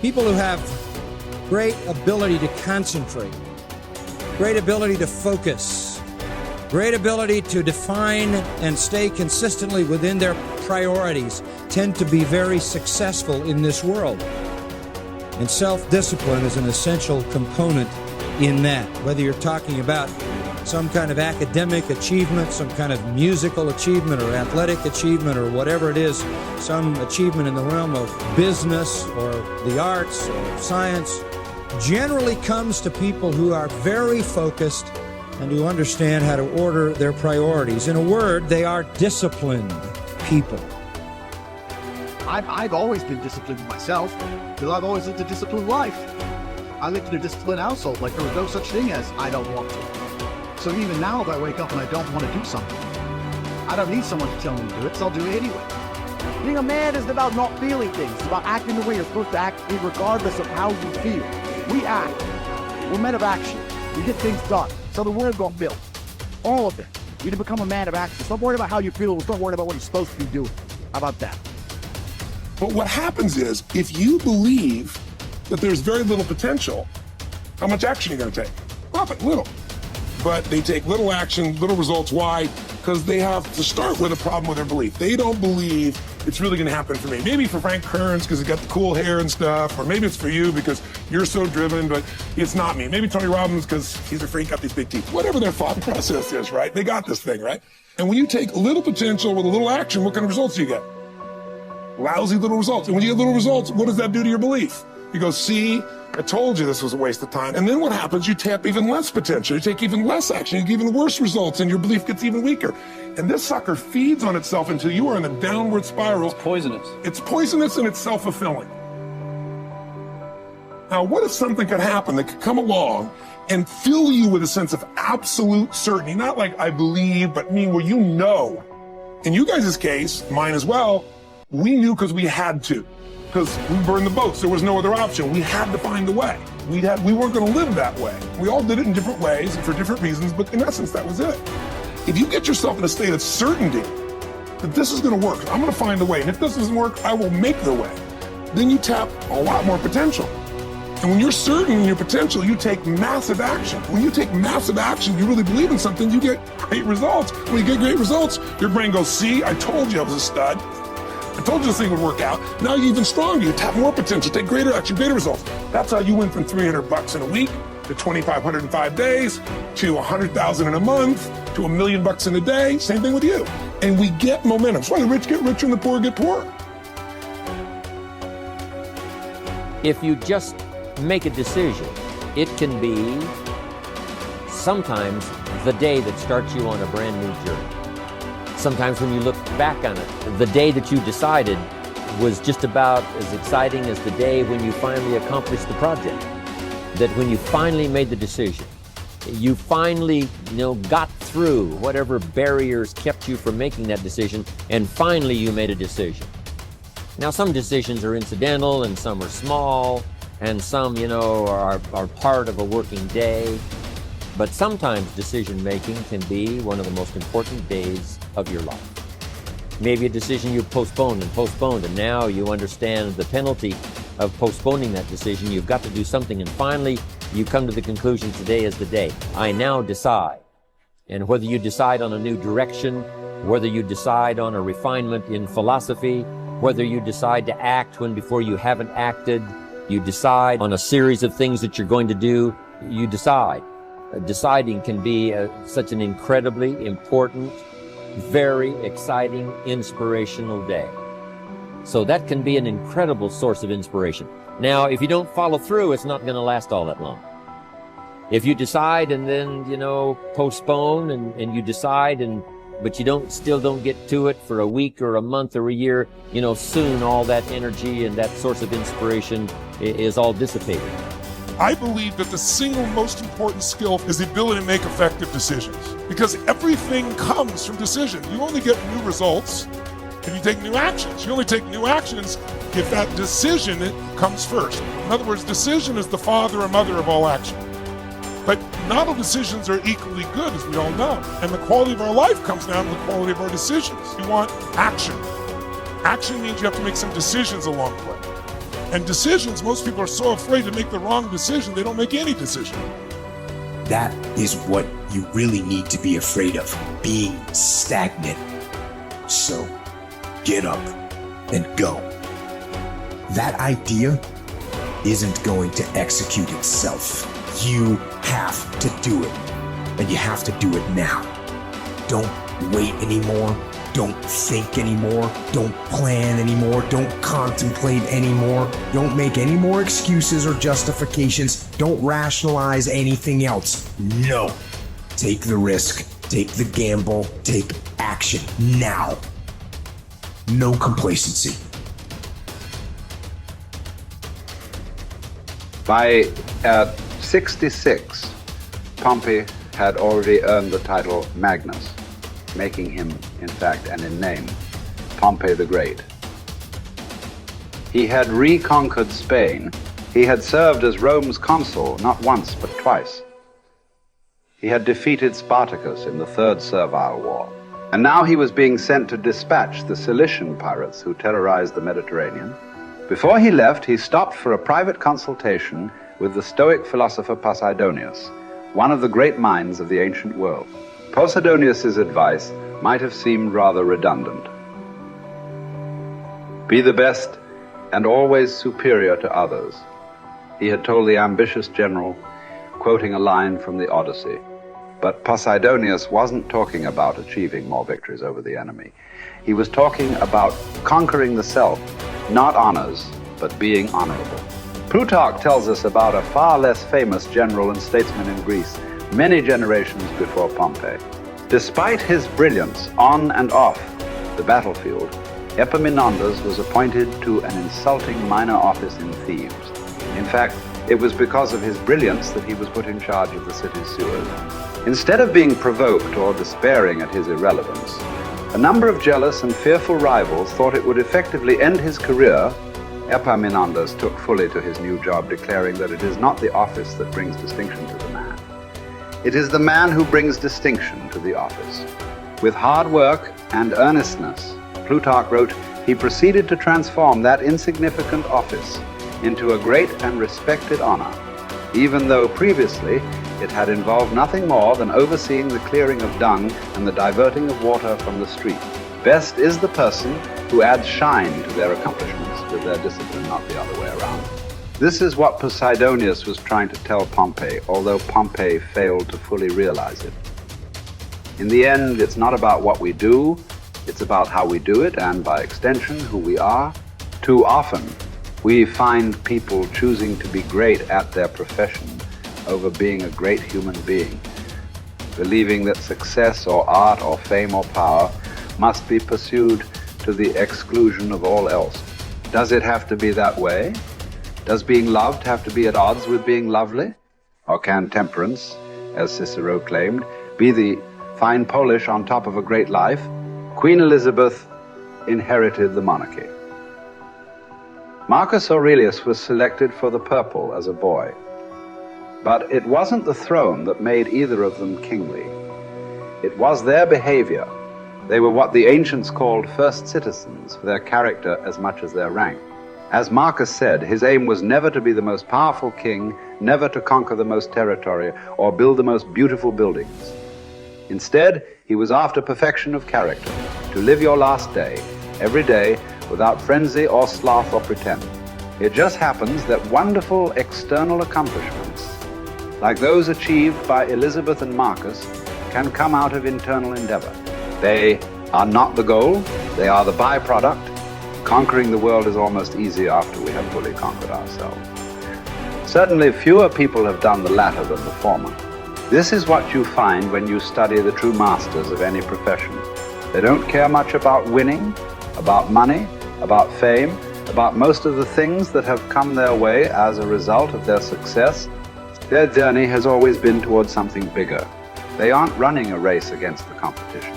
People who have great ability to concentrate, great ability to focus, great ability to define and stay consistently within their priorities tend to be very successful in this world. And self-discipline is an essential component in that, whether you're talking about some kind of academic achievement, some kind of musical achievement or athletic achievement or whatever it is, some achievement in the realm of business or the arts or science, generally comes to people who are very focused and who understand how to order their priorities. In a word, they are disciplined people. I've always been disciplined myself because I've always lived a disciplined life. I lived in a disciplined household, like there was no such thing as I don't want to. So even now, if I wake up and I don't want to do something, I don't need someone to tell me to do it, so I'll do it anyway. Being a man isn't about not feeling things. It's about acting the way you're supposed to act regardless of how you feel. We act. We're men of action. We get things done. So the world got built. All of it. You need to become a man of action. Stop worrying about how you feel. Stop worrying about what you're supposed to be doing. How about that? But what happens is, if you believe that there's very little potential, how much action are you going to take? Nothing, little. But they take little action, little results. Why? Because they have to start with a problem with their belief. They don't believe it's really going to happen for me. Maybe for Frank Kearns because he's got the cool hair and stuff, or maybe it's for you because you're so driven, but it's not me. Maybe Tony Robbins because he's a freak, got these big teeth. Whatever their thought process is, right? They got this thing, right? And when you take a little potential with a little action, what kind of results do you get? Lousy little results. And when you get little results, what does that do to your belief? You go, see, I told you this was a waste of time. And then what happens? You tap even less potential. You take even less action. You get even worse results, and your belief gets even weaker. And this sucker feeds on itself until you are in a downward spiral. It's poisonous. It's poisonous and it's self-fulfilling. Now, what if something could happen that could come along and fill you with a sense of absolute certainty? Not like I believe, but mean where you know. In you guys' case, mine as well, we knew because we had to. Because we burned the boats. There was no other option. We had to find a way. We weren't going to live that way. We all did it in different ways and for different reasons, but in essence, that was it. If you get yourself in a state of certainty that this is going to work, I'm going to find a way, and if this doesn't work, I will make the way, then you tap a lot more potential. And when you're certain in your potential, you take massive action. When you take massive action, you really believe in something, you get great results. When you get great results, your brain goes, see, I told you I was a stud. I told you this thing would work out. Now you're even stronger. You tap more potential, take greater action, greater results. That's how you went from $300 in a week to $2,500 in 5 days to $100,000 in a month to $1 million in a day. Same thing with you. And we get momentum. That's why the rich get richer and the poor get poorer. If you just make a decision, it can be sometimes the day that starts you on a brand new journey. Sometimes when you look back on it, the day that you decided was just about as exciting as the day when you finally accomplished the project. That when you finally made the decision, you finally, got through whatever barriers kept you from making that decision, and finally you made a decision. Now, some decisions are incidental and some are small, and some, are part of a working day. But sometimes decision-making can be one of the most important days of your life. Maybe a decision you postponed, and now you understand the penalty of postponing that decision. You've got to do something, and finally you come to the conclusion, today is the day. I now decide. And whether you decide on a new direction, whether you decide on a refinement in philosophy, whether you decide to act when before you haven't acted, you decide on a series of things that you're going to do, you decide. Deciding can be such an incredibly important, very exciting, inspirational day. So that can be an incredible source of inspiration. Now, if you don't follow through, it's not going to last all that long. If you decide and then, postpone and you decide but you still don't get to it for a week or a month or a year, soon all that energy and that source of inspiration is all dissipated. I believe that the single most important skill is the ability to make effective decisions, because everything comes from decision. You only get new results if you take new actions. You only take new actions if that decision comes first. In other words, decision is the father and mother of all action. But not all decisions are equally good, as we all know. And the quality of our life comes down to the quality of our decisions. You want action. Action means you have to make some decisions along the way. And decisions, most people are so afraid to make the wrong decision, they don't make any decision. That is what you really need to be afraid of, being stagnant. So get up and go. That idea isn't going to execute itself. You have to do it, and you have to do it now. Don't wait anymore. Don't think anymore. Don't plan anymore. Don't contemplate anymore. Don't make any more excuses or justifications. Don't rationalize anything else. No. Take the risk. Take the gamble. Take action now. No complacency. By 66, Pompey had already earned the title Magnus, making him, in fact, and in name, Pompey the Great. He had reconquered Spain. He had served as Rome's consul not once but twice. He had defeated Spartacus in the Third Servile War. And now he was being sent to dispatch the Cilician pirates who terrorized the Mediterranean. Before he left, he stopped for a private consultation with the Stoic philosopher Posidonius, one of the great minds of the ancient world. Posidonius' advice might have seemed rather redundant. Be the best and always superior to others, he had told the ambitious general, quoting a line from the Odyssey. But Posidonius wasn't talking about achieving more victories over the enemy. He was talking about conquering the self, not honors, but being honorable. Plutarch tells us about a far less famous general and statesman in Greece, many generations before Pompey. Despite his brilliance on and off the battlefield, Epaminondas was appointed to an insulting minor office in Thebes. In fact, it was because of his brilliance that he was put in charge of the city's sewers. Instead of being provoked or despairing at his irrelevance, a number of jealous and fearful rivals thought it would effectively end his career. Epaminondas took fully to his new job, declaring that it is not the office that brings distinction to the man. It is the man who brings distinction to the office. With hard work and earnestness, Plutarch wrote, he proceeded to transform that insignificant office into a great and respected honor, even though previously it had involved nothing more than overseeing the clearing of dung and the diverting of water from the street. Best is the person who adds shine to their accomplishments with their discipline, not the other way around. This is what Posidonius was trying to tell Pompey, although Pompey failed to fully realize it. In the end, it's not about what we do, it's about how we do it, and by extension, who we are. Too often, we find people choosing to be great at their profession over being a great human being, believing that success or art or fame or power must be pursued to the exclusion of all else. Does it have to be that way? Does being loved have to be at odds with being lovely? Or can temperance, as Cicero claimed, be the fine polish on top of a great life? Queen Elizabeth inherited the monarchy. Marcus Aurelius was selected for the purple as a boy. But it wasn't the throne that made either of them kingly. It was their behavior. They were what the ancients called first citizens, for their character as much as their rank. As Marcus said, his aim was never to be the most powerful king, never to conquer the most territory, or build the most beautiful buildings. Instead, he was after perfection of character, to live your last day, every day, without frenzy or sloth or pretend. It just happens that wonderful external accomplishments, like those achieved by Elizabeth and Marcus, can come out of internal endeavor. They are not the goal, they are the byproduct. Conquering the world is almost easy after we have fully conquered ourselves. Certainly fewer people have done the latter than the former. This is what you find when you study the true masters of any profession. They don't care much about winning, about money, about fame, about most of the things that have come their way as a result of their success. Their journey has always been towards something bigger. They aren't running a race against the competition.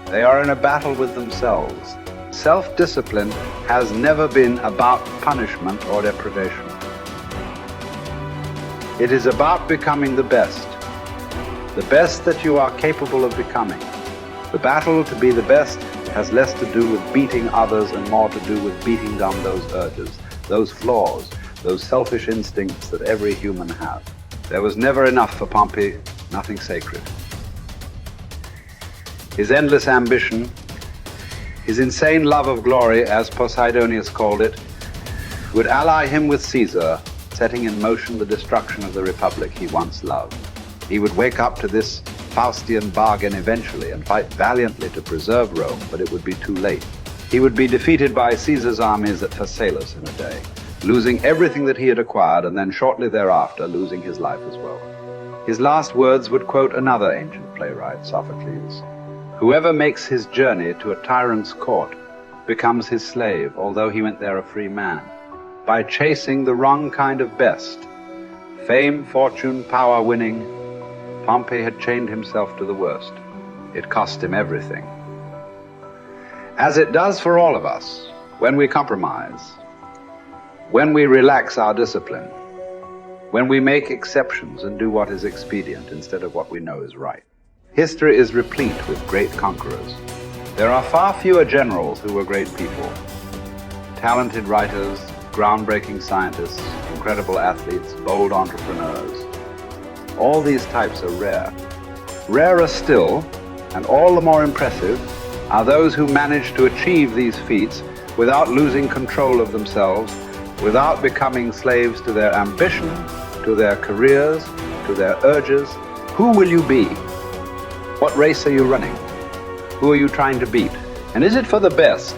They are in a battle with themselves. Self-discipline has never been about punishment or deprivation. It is about becoming the best that you are capable of becoming. The battle to be the best has less to do with beating others and more to do with beating down those urges. those flaws, those selfish instincts that every human has. There was never enough for Pompey, nothing sacred. His endless ambition, his insane love of glory, as Posidonius called it, would ally him with Caesar, setting in motion the destruction of the republic he once loved. He would wake up to this Faustian bargain eventually and fight valiantly to preserve Rome, but it would be too late. He would be defeated by Caesar's armies at Phasaelus in a day, losing everything that he had acquired, and then shortly thereafter losing his life as well. His last words would quote another ancient playwright, Sophocles: "Whoever makes his journey to a tyrant's court becomes his slave, although he went there a free man. By chasing the wrong kind of best, fame, fortune, power winning, Pompey had chained himself to the worst. It cost him everything." As it does for all of us, when we compromise, when we relax our discipline, when we make exceptions and do what is expedient instead of what we know is right. History is replete with great conquerors. There are far fewer generals who were great people. Talented writers, groundbreaking scientists, incredible athletes, bold entrepreneurs. All these types are rare. Rarer still, and all the more impressive, are those who manage to achieve these feats without losing control of themselves, without becoming slaves to their ambition, to their careers, to their urges. Who will you be? What race are you running? Who are you trying to beat? And is it for the best